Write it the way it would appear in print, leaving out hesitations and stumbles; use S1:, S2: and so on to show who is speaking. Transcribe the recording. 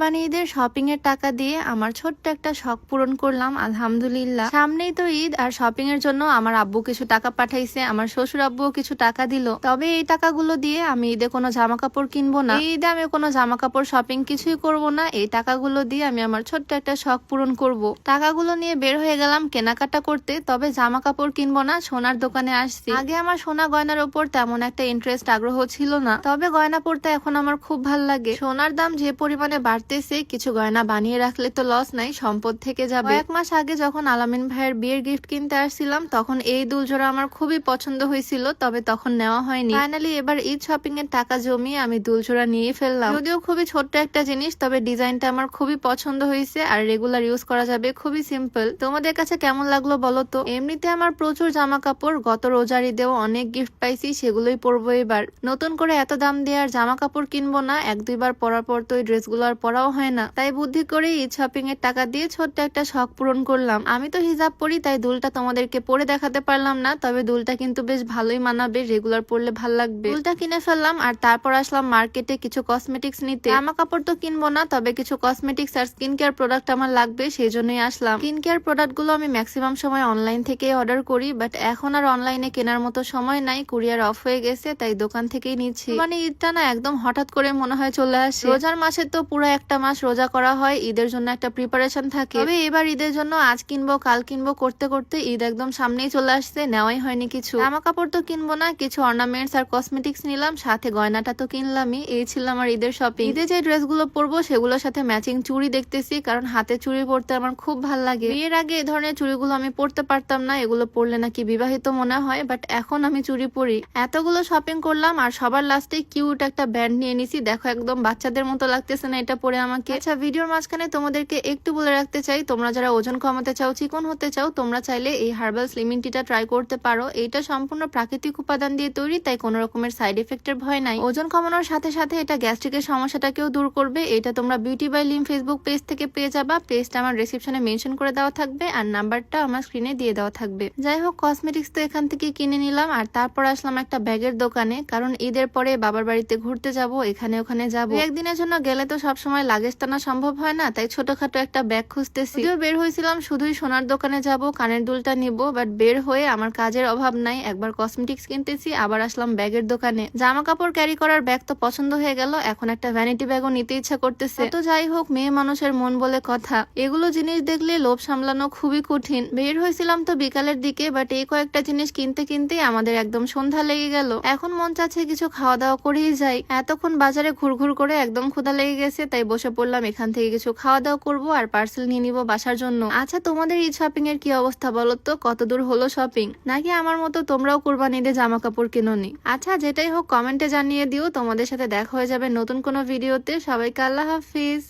S1: কোরবানি ঈদের শপিং এর টাকা দিয়ে আমার ছোট্ট একটা শখ পূরণ করলাম আলহামদুলিল্লাহ। সামনেই তো ঈদ, আর শপিং এর জন্য আমার আব্বু কিছু টাকা পাঠাইছে, আমার শ্বশুর আব্বুও কিছু টাকা দিল। তবে এই টাকাগুলো দিয়ে আমি ঈদে কোনো জামা কাপড় কিনবো না, এই ঈদে আমি কোনো জামা কাপড় শপিং কিছুই করব না। এই টাকাগুলো দিয়ে আমি আমার ছোট্ট একটা শখ পূরণ করব। টাকাগুলো নিয়ে বের হয়ে গেলাম কেনাকাটা করতে। তবে জামা কাপড় কিনবো না, সোনার দোকানে আসছি। আগে আমার সোনা গয়নার উপর তেমন একটা ইন্টারেস্ট আগ্রহ ছিল না, তবে গয়না পড়তে এখন আমার খুব ভাল লাগে। সোনার দাম যে পরিমাণে বাড়তেছে, কিছু গয়না বানিয়ে রাখলে তো লস নাই, সম্পদ থেকে যাবে। এক মাস আগে যখন আলামিন ভাইয়ের বিয়ের গিফট কিনতে আসছিলাম, তখন এই দুলজোড়া আমার খুবই পছন্দ হয়েছিল, তবে তখন নেওয়া হয়নি। ফাইনালি এবার ঈদ শপিং এর টাকা জমিয়ে আমি দুলজোড়া নিয়ে ফেললাম। যদিও খুবই ছোট্ট একটা জিনিস, তবে ডিজাইনটা আমার খুবই পছন্দ হয়েছে, আর রেগুলার ইউজ করা যাবে, খুবই সিম্পল। তোমাদের কাছে কেমন লাগলো বলো তো। এমনিতে আমার প্রচুর জামা কাপড়, গত রোজার ঈদেও অনেক গিফট পাইছি, সেগুলোই পরবো এবার। নতুন করে এত দাম দিয়ে আর জামা কাপড় কিনবো না, এক দুইবার পরার পর তো এই ড্রেসগুলো আর পরাও হয় না। তাই বুদ্ধি করে ঈদ শপিং এর টাকা দিয়ে ছোট্ট একটা শখ পূরণ করলাম। আমি তো হিজাব পরি, তাই দুলটা তোমাদেরকে পরে দেখাতে পারলাম না, তবে দুলটা কিন্তু বেশ ভালোই মানাবে, রেগুলার পরলে ভাল লাগবে। দুলটা কিনে ফেললাম, আর তারপর আসলাম মার্কেটে কিছু কসমেটিক্স নিতে। জামা কাপড় তো কিনবো না, তবে কিছু কসমেটিক্স আর স্কিন কেয়ার প্রোডাক্ট আমার লাগবে, সেই জন্যই আসলাম। স্কিন কেয়ার প্রোডাক্ট গুলো আমি ম্যাক্সিমাম সময় অনলাইন থেকে অর্ডার করি, বাট এখন আর অনলাইনে কেনার মতো সময় নাই, কুরিয়ার অফ হয়ে গেছে, তাই দোকান থেকেই নিচ্ছি। মানে ঈদটা না একদম হঠাৎ করে মনে হয় চলে আসে। রোজার মাসে তো পুরো একটা মাস রোজা করা হয়, ঈদের জন্য একটা প্রিপারেশন থাকে। তবে এবার ঈদের জন্য আজ কিনবো কাল কিনবো করতে করতে ঈদ একদম সামনেই চলে আসছে, নেওয়াই হয়নি কিছু। জামা কাপড় তো কিনবো না, কিছু অর্নামেন্টস আর কসমেটিক্স নিলাম, সাথে গয়নাটা তো কিনলামই। এই ছিল আমার ঈদের শপিং। ঈদে যে ড্রেসগুলো পরবো সেগুলোর সাথে ম্যাচিং চুড়ি দেখতেছি, কারণ হাতে চুড়ি পরতে আমার খুব ভাল লাগে। বিয়ের আগে এই ধরনের চুড়িগুলো আমি পরতে পারতাম না, এগুলো পরলে নাকি বিবাহিত মনে হয়, বাট এখন আমি চুড়ি পরি। এতগুলো শপিং করলাম, আর সবার লাস্টে কিউট একটা ব্যান্ড নিয়ে নিছি। দেখো একদম বাচ্চাদের মতো লাগতেছে না এটা পরে আমাকে? আচ্ছা, ভিডিওর মাঝখানে তোমাদেরকে একটু বলে রাখতে চাই, তোমরা যারা ওজন কমাতে চাও, চিকন হতে চাও, তোমরা চাইলে এই হার্বাল স্লিমিং টিটা ট্রাই করতে পারো। এটা সম্পূর্ণ প্রাকৃতিক উপাদান দিয়ে তৈরি, তাই কোনো রকমের সাইড এফেক্টের ভয় নাই। ওজন কমানোর সাথে সাথে এটা গ্যাস্ট্রিকের সমস্যাটাকেও দূর করবে। এটা তোমরা বিউটি বাই লিম ফেসবুক পেজ থেকে পেয়ে যাবা। পেজটা আমার ডেসক্রিপশনে মেনশন করে দেওয়া থাকবে, আর নাম্বারটা আমার স্ক্রিনে দিয়ে দেওয়া থাকবে। যাই হোক, কসমেটিক্স তো এখান থেকে কিনে নিলাম, আর তারপর আসলাম একটা ব্যাগের দোকানে, কারণ ঈদের পরে বাবার বাড়িতে ঘুরতে যাব, এখানে ওখানে যাবো। একদিনের জন্য গেলে তো সবসময় লাগেজ টানা সম্ভব হয় না, তাই ছোটখাটো একটা ব্যাগ খুঁজতেছি। যদিও বের হয়েছিলাম শুধুই সোনার দোকানে যাব, কানের দুলটা নিব, বাট বের হয়ে আমার কাজের অভাব নাই, একবার কসমেটিক্স কিনতেছি, আবার আসলাম ব্যাগের দোকানে। জামা কাপড় ক্যারি করার ব্যাগ তো পছন্দ হয়ে গেল, এখন একটা ভ্যানিটি ব্যাগও নিতে ইচ্ছা করতেছে। তো যাই হোক, মেয়ে মানুষের মন বলে কথা, এগুলো জিনিস দেখলে লোভ সামলানো খুবই কঠিন। বের হয়েছিলাম তো বিকালের দিকে, বাট এই কয়েকটা জিনিস কিনতে কিনতে আমাদের একদম সন্ধ্যা লেগে গেল। এখন মন চাচ্ছে কিছু খাওয়া দাওয়া করেই যাই। এতক্ষণ বাজারে ঘুরঘুর করে একদম ক্ষুধা লেগে গেছে, তাই বসে পড়লাম এখান থেকে কিছু খাওয়া দাওয়া করবো, আর পার্সেল নিয়ে নিবো বাসার জন্য। আচ্ছা, তোমাদের ঈদ শপিং এর কি অবস্থা বলো তো? কতদূর হলো শপিং? নাকি আমার মতো তোমরাও কুরবানি ঈদে জামা কাপড় কিনোনি? আচ্ছা, যেটাই হোক কমেন্টে জানিয়ে দিও। তোমাদের সাথে দেখা হয়ে যাবে নতুন কোনো ভিডিওতে। সবাইকে আল্লাহ হাফিজ।